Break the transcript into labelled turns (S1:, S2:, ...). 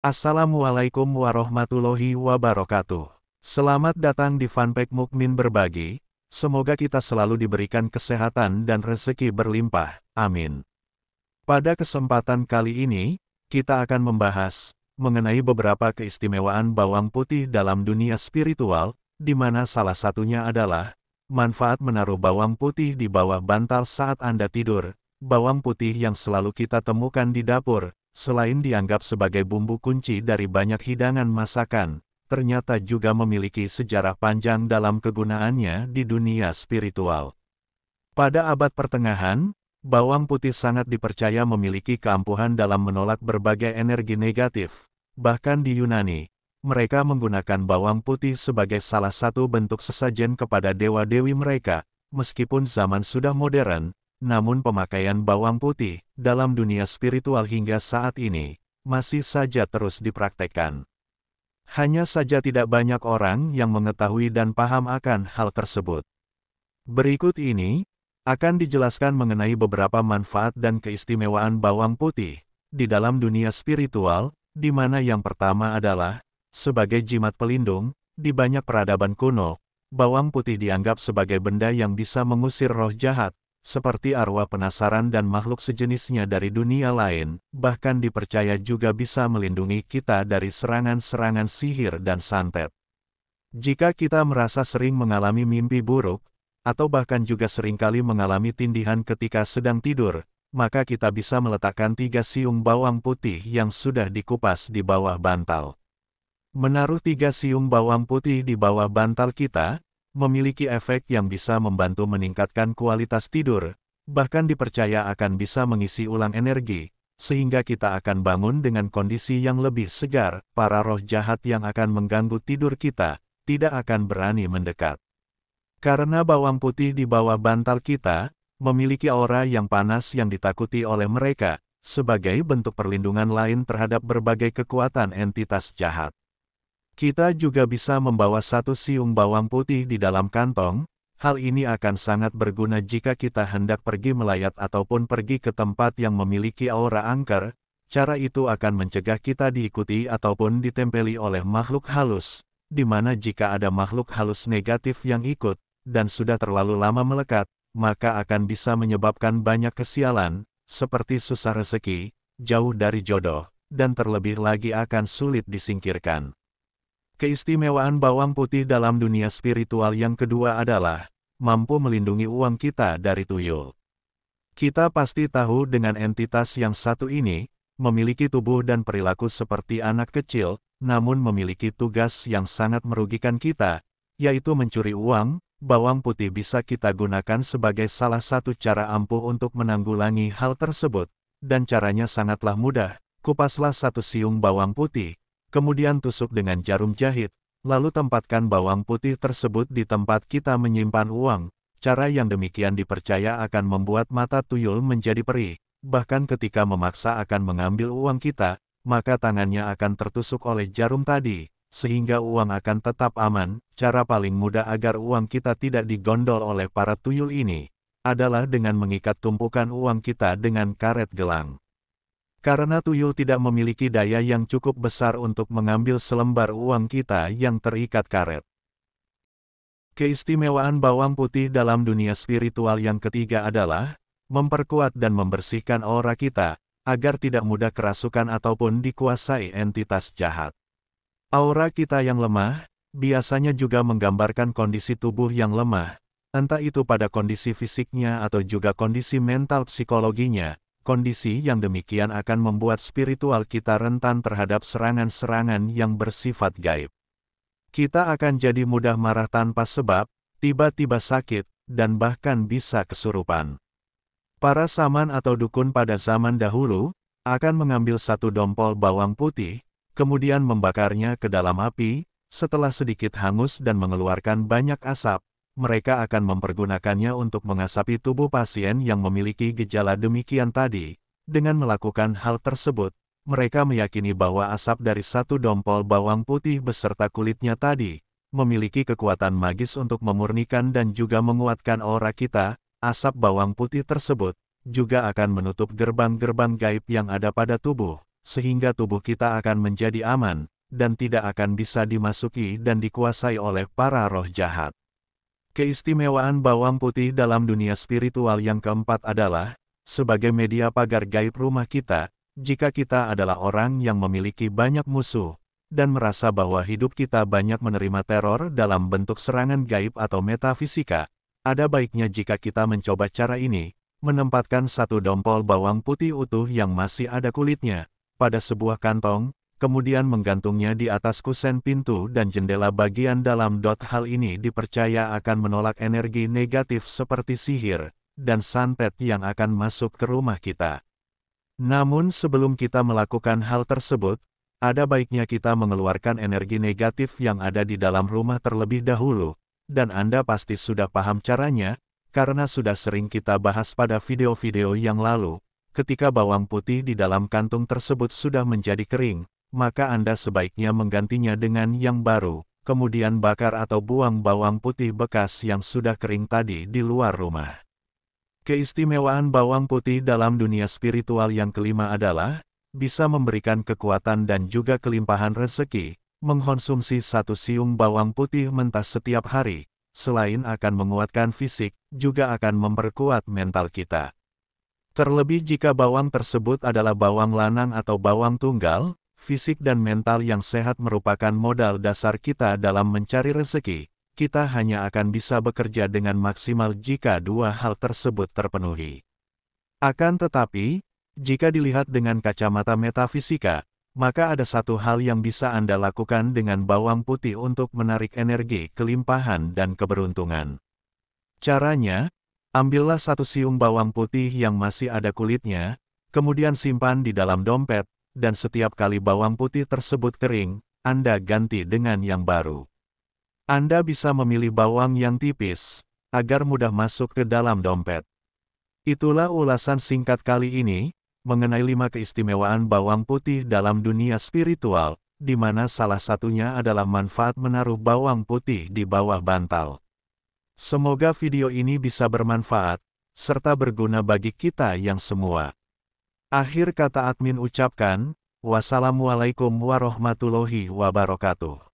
S1: Assalamualaikum warahmatullahi wabarakatuh. Selamat datang di Funpack Mukmin Berbagi. Semoga kita selalu diberikan kesehatan dan rezeki berlimpah. Amin. Pada kesempatan kali ini, kita akan membahas mengenai beberapa keistimewaan bawang putih dalam dunia spiritual, di mana salah satunya adalah manfaat menaruh bawang putih di bawah bantal saat Anda tidur. Bawang putih yang selalu kita temukan di dapur, selain dianggap sebagai bumbu kunci dari banyak hidangan masakan, ternyata juga memiliki sejarah panjang dalam kegunaannya di dunia spiritual. Pada abad pertengahan, bawang putih sangat dipercaya memiliki keampuhan dalam menolak berbagai energi negatif. Bahkan di Yunani, mereka menggunakan bawang putih sebagai salah satu bentuk sesajen kepada dewa-dewi mereka. Meskipun zaman sudah modern, namun pemakaian bawang putih dalam dunia spiritual hingga saat ini masih saja terus dipraktekkan. Hanya saja tidak banyak orang yang mengetahui dan paham akan hal tersebut. Berikut ini akan dijelaskan mengenai beberapa manfaat dan keistimewaan bawang putih di dalam dunia spiritual, di mana yang pertama adalah sebagai jimat pelindung. Di banyak peradaban kuno, bawang putih dianggap sebagai benda yang bisa mengusir roh jahat, seperti arwah penasaran dan makhluk sejenisnya dari dunia lain, bahkan dipercaya juga bisa melindungi kita dari serangan-serangan sihir dan santet. Jika kita merasa sering mengalami mimpi buruk, atau bahkan juga seringkali mengalami tindihan ketika sedang tidur, maka kita bisa meletakkan 3 siung bawang putih yang sudah dikupas di bawah bantal. Menaruh 3 siung bawang putih di bawah bantal kita memiliki efek yang bisa membantu meningkatkan kualitas tidur, bahkan dipercaya akan bisa mengisi ulang energi, sehingga kita akan bangun dengan kondisi yang lebih segar. Para roh jahat yang akan mengganggu tidur kita tidak akan berani mendekat. Karena bawang putih di bawah bantal kita memiliki aura yang panas yang ditakuti oleh mereka, sebagai bentuk perlindungan lain terhadap berbagai kekuatan entitas jahat. Kita juga bisa membawa 1 siung bawang putih di dalam kantong. Hal ini akan sangat berguna jika kita hendak pergi melayat ataupun pergi ke tempat yang memiliki aura angker. Cara itu akan mencegah kita diikuti ataupun ditempeli oleh makhluk halus, di mana jika ada makhluk halus negatif yang ikut, dan sudah terlalu lama melekat, maka akan bisa menyebabkan banyak kesialan, seperti susah rezeki, jauh dari jodoh, dan terlebih lagi akan sulit disingkirkan. Keistimewaan bawang putih dalam dunia spiritual yang kedua adalah mampu melindungi uang kita dari tuyul. Kita pasti tahu dengan entitas yang satu ini memiliki tubuh dan perilaku seperti anak kecil, namun memiliki tugas yang sangat merugikan kita, yaitu mencuri uang. Bawang putih bisa kita gunakan sebagai salah satu cara ampuh untuk menanggulangi hal tersebut, dan caranya sangatlah mudah. Kupaslah 1 siung bawang putih, kemudian tusuk dengan jarum jahit, lalu tempatkan bawang putih tersebut di tempat kita menyimpan uang. Cara yang demikian dipercaya akan membuat mata tuyul menjadi perih. Bahkan ketika memaksa akan mengambil uang kita, maka tangannya akan tertusuk oleh jarum tadi, sehingga uang akan tetap aman. Cara paling mudah agar uang kita tidak digondol oleh para tuyul ini adalah dengan mengikat tumpukan uang kita dengan karet gelang. Karena tuyul tidak memiliki daya yang cukup besar untuk mengambil selembar uang kita yang terikat karet. Keistimewaan bawang putih dalam dunia spiritual yang ketiga adalah memperkuat dan membersihkan aura kita, agar tidak mudah kerasukan ataupun dikuasai entitas jahat. Aura kita yang lemah biasanya juga menggambarkan kondisi tubuh yang lemah, entah itu pada kondisi fisiknya atau juga kondisi mental psikologinya. Kondisi yang demikian akan membuat spiritual kita rentan terhadap serangan-serangan yang bersifat gaib. Kita akan jadi mudah marah tanpa sebab, tiba-tiba sakit, dan bahkan bisa kesurupan. Para saman atau dukun pada zaman dahulu akan mengambil 1 dompol bawang putih, kemudian membakarnya ke dalam api. Setelah sedikit hangus dan mengeluarkan banyak asap, mereka akan mempergunakannya untuk mengasapi tubuh pasien yang memiliki gejala demikian tadi. Dengan melakukan hal tersebut, mereka meyakini bahwa asap dari 1 dompol bawang putih beserta kulitnya tadi memiliki kekuatan magis untuk memurnikan dan juga menguatkan aura kita. Asap bawang putih tersebut juga akan menutup gerbang-gerbang gaib yang ada pada tubuh, sehingga tubuh kita akan menjadi aman, dan tidak akan bisa dimasuki dan dikuasai oleh para roh jahat. Keistimewaan bawang putih dalam dunia spiritual yang keempat adalah, sebagai media pagar gaib rumah kita, jika kita adalah orang yang memiliki banyak musuh, dan merasa bahwa hidup kita banyak menerima teror dalam bentuk serangan gaib atau metafisika, ada baiknya jika kita mencoba cara ini, menempatkan satu dompol bawang putih utuh yang masih ada kulitnya, pada sebuah kantong, kemudian menggantungnya di atas kusen pintu dan jendela bagian dalam. Hal ini dipercaya akan menolak energi negatif seperti sihir dan santet yang akan masuk ke rumah kita. Namun sebelum kita melakukan hal tersebut, ada baiknya kita mengeluarkan energi negatif yang ada di dalam rumah terlebih dahulu, dan Anda pasti sudah paham caranya, karena sudah sering kita bahas pada video-video yang lalu. Ketika bawang putih di dalam kantung tersebut sudah menjadi kering, maka Anda sebaiknya menggantinya dengan yang baru, kemudian bakar atau buang bawang putih bekas yang sudah kering tadi di luar rumah. Keistimewaan bawang putih dalam dunia spiritual yang kelima adalah, bisa memberikan kekuatan dan juga kelimpahan rezeki. Mengkonsumsi satu siung bawang putih mentah setiap hari, selain akan menguatkan fisik, juga akan memperkuat mental kita. Terlebih jika bawang tersebut adalah bawang lanang atau bawang tunggal, fisik dan mental yang sehat merupakan modal dasar kita dalam mencari rezeki. Kita hanya akan bisa bekerja dengan maksimal jika dua hal tersebut terpenuhi. Akan tetapi, jika dilihat dengan kacamata metafisika, maka ada satu hal yang bisa Anda lakukan dengan bawang putih untuk menarik energi, kelimpahan, dan keberuntungan. Caranya, ambillah satu siung bawang putih yang masih ada kulitnya, kemudian simpan di dalam dompet, dan setiap kali bawang putih tersebut kering, Anda ganti dengan yang baru. Anda bisa memilih bawang yang tipis, agar mudah masuk ke dalam dompet. Itulah ulasan singkat kali ini, mengenai 5 keistimewaan bawang putih dalam dunia spiritual, di mana salah satunya adalah manfaat menaruh bawang putih di bawah bantal. Semoga video ini bisa bermanfaat, serta berguna bagi kita yang semua. Akhir kata admin ucapkan, wassalamualaikum warahmatullahi wabarakatuh.